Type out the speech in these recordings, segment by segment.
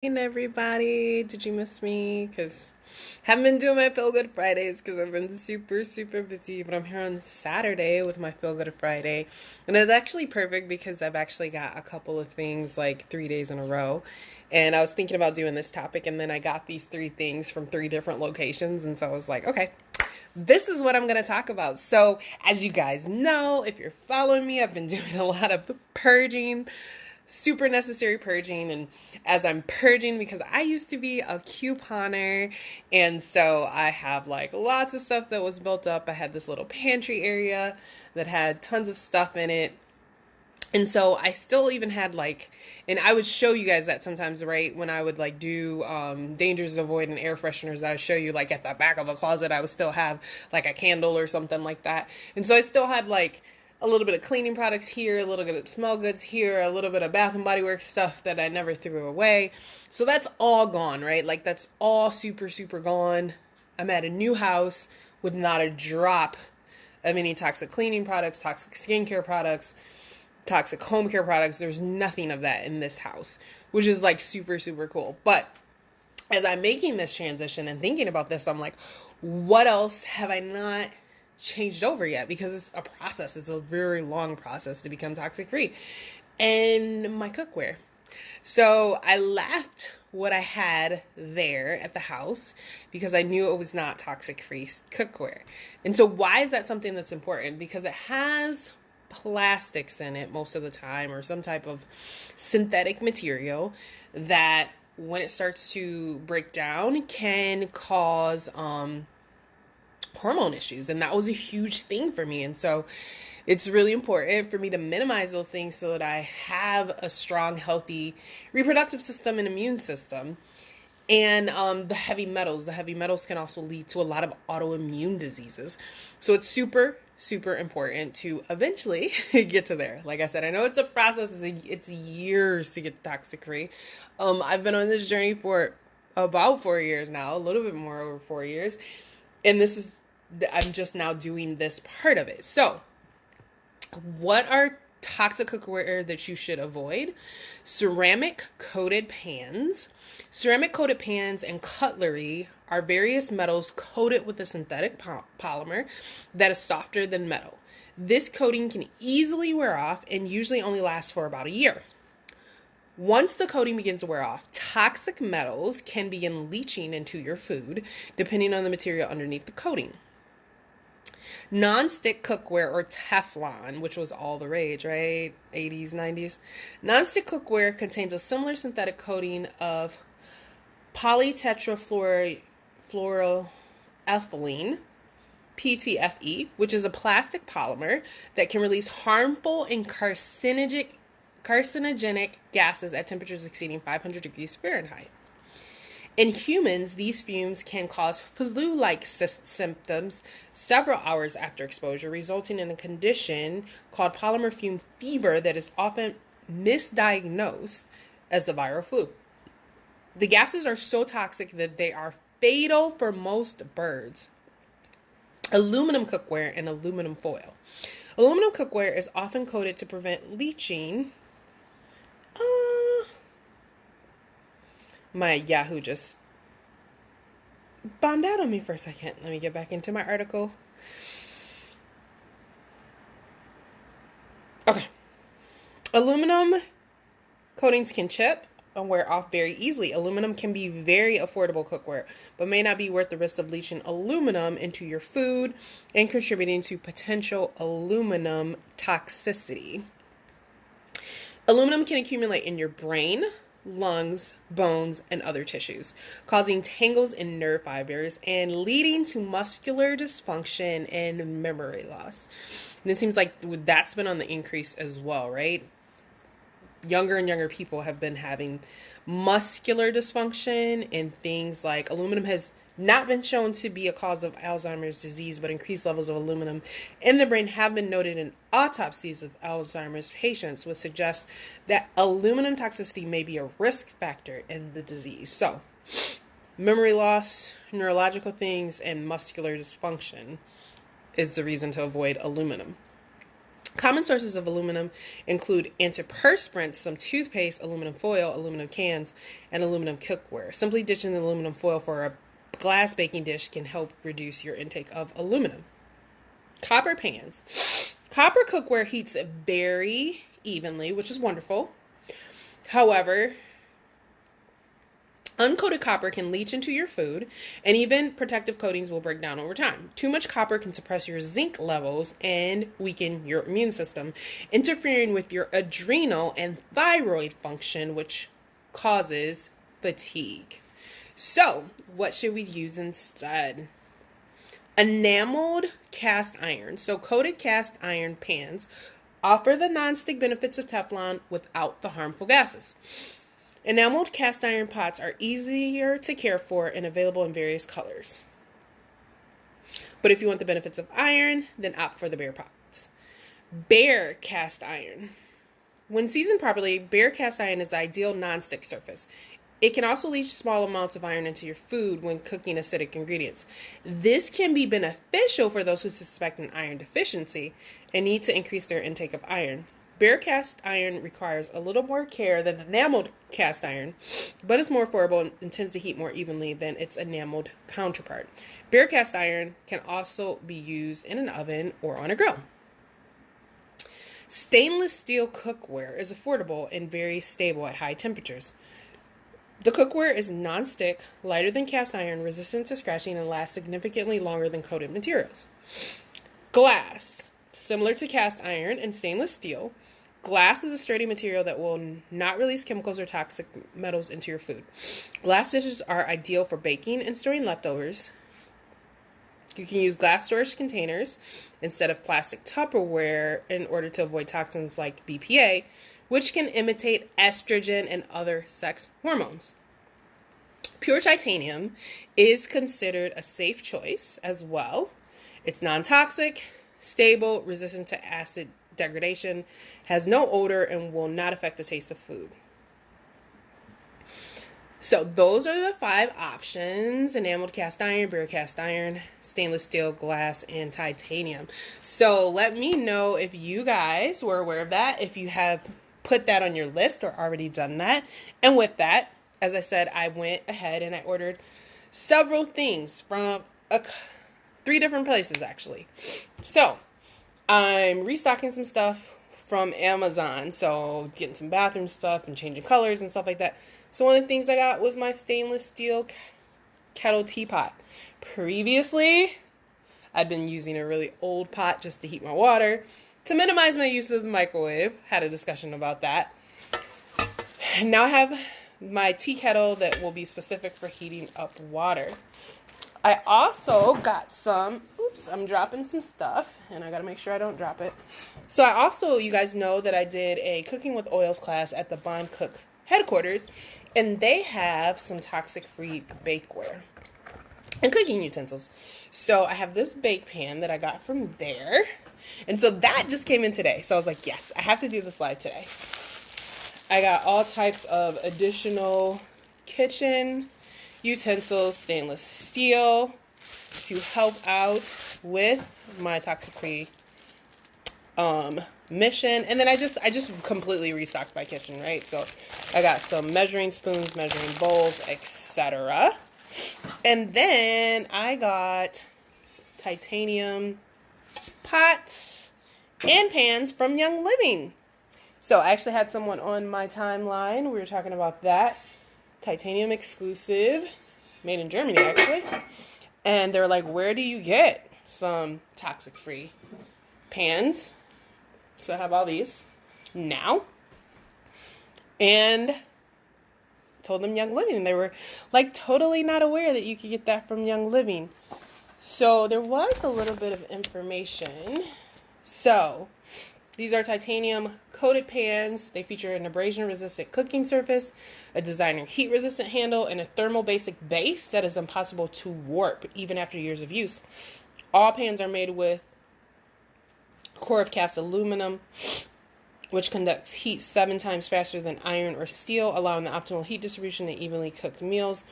Everybody, did you miss me? Because haven't been doing my Feel Good Fridays because I've been super busy. But I'm here on Saturday with my Feel Good Friday, and it's actually perfect because I've actually got a couple of things like 3 days in a row. And I was thinking about doing this topic, and then I got these three things from three different locations, and so I was like, okay, this is what I'm going to talk about. So, as you guys know, if you're following me, I've been doing a lot of purging, super necessary purging. And as I'm purging, because I used to be a couponer, and so I have like lots of stuff that was built up. I had this little pantry area that had tons of stuff in it. And so I still even had like, and I would show you guys that sometimes, right? When I would like do dangers to avoid and air fresheners, I would show you like at the back of a closet, I would still have like a candle or something like that. And so I still had like a little bit of cleaning products here, a little bit of smell goods here, a little bit of Bath and Body Works stuff that I never threw away. So that's all gone, right? Like that's all super gone. I'm at a new house with not a drop of any toxic cleaning products, toxic skincare products, toxic home care products. There's nothing of that in this house, which is like super cool. But as I'm making this transition and thinking about this, I'm like, what else have I not changed over yet? Because it's a process. It's a very long process to become toxic free. And my cookware. So I left what I had there at the house because I knew it was not toxic free cookware. And so why is that something that's important? Because it has plastics in it most of the time, or some type of synthetic material that when it starts to break down can cause hormone issues. And that was a huge thing for me. And so it's really important for me to minimize those things so that I have a strong, healthy reproductive system and immune system. And the heavy metals. The heavy metals can also lead to a lot of autoimmune diseases. So it's super important to eventually get to there. Like I said, I know it's a process. It's years to get toxic free. I've been on this journey for about 4 years now, a little bit more over 4 years. And I'm just now doing this part of it. So what are toxic cookware that you should avoid? Ceramic coated pans. Ceramic coated pans and cutlery are various metals coated with a synthetic polymer that is softer than metal. This coating can easily wear off and usually only lasts for about a year. Once the coating begins to wear off, toxic metals can begin leaching into your food, depending on the material underneath the coating. Non-stick cookware, or Teflon, which was all the rage, right? 80s, 90s. Non-stick cookware contains a similar synthetic coating of polytetrafluoroethylene, PTFE, which is a plastic polymer that can release harmful and carcinogenic gases at temperatures exceeding 500 degrees Fahrenheit. In humans, these fumes can cause flu-like symptoms several hours after exposure, resulting in a condition called polymer fume fever that is often misdiagnosed as the viral flu. The gases are so toxic that they are fatal for most birds. Aluminum cookware and aluminum foil. Aluminum cookware is often coated to prevent leaching. My Yahoo just bombed out on me for a second. Let me get back into my article. Okay. Aluminum coatings can chip and wear off very easily. Aluminum can be very affordable cookware, but may not be worth the risk of leaching aluminum into your food and contributing to potential aluminum toxicity. Aluminum can accumulate in your brain, lungs, bones, and other tissues, causing tangles in nerve fibers and leading to muscular dysfunction and memory loss. And it seems like that's been on the increase as well, right? Younger and younger people have been having muscular dysfunction, and things like aluminum has not been shown to be a cause of Alzheimer's disease, but increased levels of aluminum in the brain have been noted in autopsies of Alzheimer's patients, which suggests that aluminum toxicity may be a risk factor in the disease. So, memory loss, neurological things, and muscular dysfunction is the reason to avoid aluminum. Common sources of aluminum include antiperspirants, some toothpaste, aluminum foil, aluminum cans, and aluminum cookware. Simply ditching the aluminum foil for a glass baking dish can help reduce your intake of aluminum. Copper pans. Copper cookware heats very evenly, which is wonderful. However, uncoated copper can leach into your food, and even protective coatings will break down over time. Too much copper can suppress your zinc levels and weaken your immune system, interfering with your adrenal and thyroid function, which causes fatigue. So, what should we use instead? Enameled cast iron. So, coated cast iron pans offer the non-stick benefits of Teflon without the harmful gases. Enameled cast iron pots are easier to care for and available in various colors. But if you want the benefits of iron, then opt for the bare pots. Bare cast iron. When seasoned properly, bare cast iron is the ideal non-stick surface. It can also leach small amounts of iron into your food when cooking acidic ingredients. This can be beneficial for those who suspect an iron deficiency and need to increase their intake of iron. Bare cast iron requires a little more care than enameled cast iron, but is more affordable and tends to heat more evenly than its enameled counterpart. Bare cast iron can also be used in an oven or on a grill. Stainless steel cookware is affordable and very stable at high temperatures. The cookware is non-stick, lighter than cast iron, resistant to scratching, and lasts significantly longer than coated materials. Glass. Similar to cast iron and stainless steel, glass is a sturdy material that will not release chemicals or toxic metals into your food. Glass dishes are ideal for baking and storing leftovers. You can use glass storage containers instead of plastic Tupperware in order to avoid toxins like BPA, which can imitate estrogen and other sex hormones. Pure titanium is considered a safe choice as well. It's non-toxic, stable, resistant to acid degradation, has no odor, and will not affect the taste of food. So those are the 5 options: enameled cast iron, bare cast iron, stainless steel, glass, and titanium. So let me know if you guys were aware of that, if you have put that on your list or already done that. And with that, as I said, I went ahead and I ordered several things from 3 different places actually. So I'm restocking some stuff from Amazon. So getting some bathroom stuff and changing colors and stuff like that. So one of the things I got was my stainless steel kettle teapot. Previously, I'd been using a really old pot just to heat my water. To minimize my use of the microwave, had a discussion about that. Now I have my tea kettle that will be specific for heating up water. I also got some, I'm dropping some stuff, and I gotta make sure I don't drop it. So I also, you guys know that I did a Cooking with Oils class at the Bond Cook headquarters, and they have some toxic-free bakeware and cooking utensils. So I have this bake pan that I got from there, and so that just came in today. So I was like, yes, I have to do this live today. I got all types of additional kitchen utensils, stainless steel, to help out with my toxic-free mission. And then I just completely restocked my kitchen, right? So I got some measuring spoons, measuring bowls, etc. And then I got titanium pots and pans from Young Living. So I actually had someone on my timeline. We were talking about that. Titanium exclusive, made in Germany actually. And they're like, where do you get some toxic-free pans? So I have all these now. And told them Young Living. And they were like totally not aware that you could get that from Young Living. So there was a little bit of information. So these are titanium coated pans. They feature an abrasion-resistant cooking surface, a designer heat-resistant handle, and a thermal basic base that is impossible to warp even after years of use. All pans are made with core of cast aluminum, which conducts heat 7 times faster than iron or steel, allowing the optimal heat distribution to evenly cooked meals.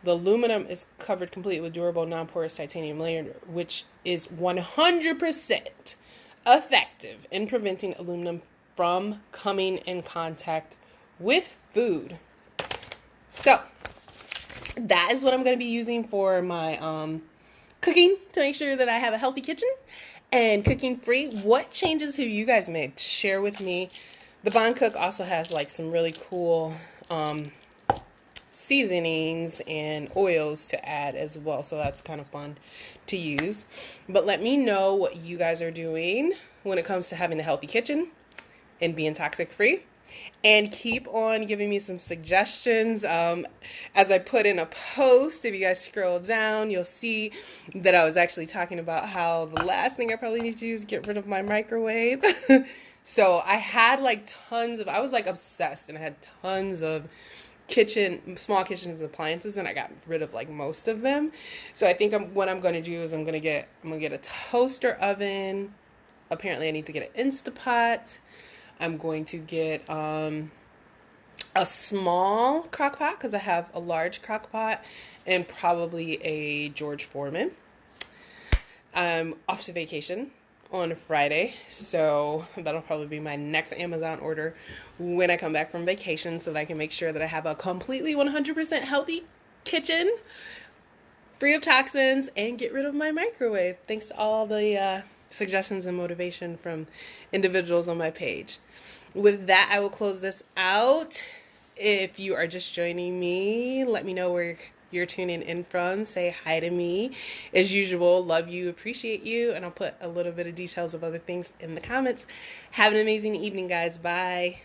The aluminum is covered completely with durable, non-porous titanium layer, which is 100% effective in preventing aluminum from coming in contact with food. So that is what I'm going to be using for my cooking to make sure that I have a healthy kitchen and cooking free. What changes have you guys made? Share with me. The Bond Cook also has like some really cool seasonings and oils to add as well, so that's kind of fun to use. But let me know what you guys are doing when it comes to having a healthy kitchen and being toxic free, and keep on giving me some suggestions. As I put in a post, if you guys scroll down, you'll see that I was actually talking about how the last thing I probably need to do is get rid of my microwave. So I had like I was like obsessed, and I had tons of small kitchens and appliances, and I got rid of like most of them. So I think what I'm going to do is I'm going to get a toaster oven. Apparently I need to get an Instapot. I'm going to get a small crock pot because I have a large crock pot, and probably a George Foreman. I'm off to vacation on Friday, so that'll probably be my next Amazon order when I come back from vacation, so that I can make sure that I have a completely 100% healthy kitchen, free of toxins, and get rid of my microwave. Thanks to all the suggestions and motivation from individuals on my page. With that, I will close this out. If you are just joining me, let me know where you're tuning in from. Say hi to me. As usual, love you, appreciate you, and I'll put a little bit of details of other things in the comments. Have an amazing evening, guys. Bye.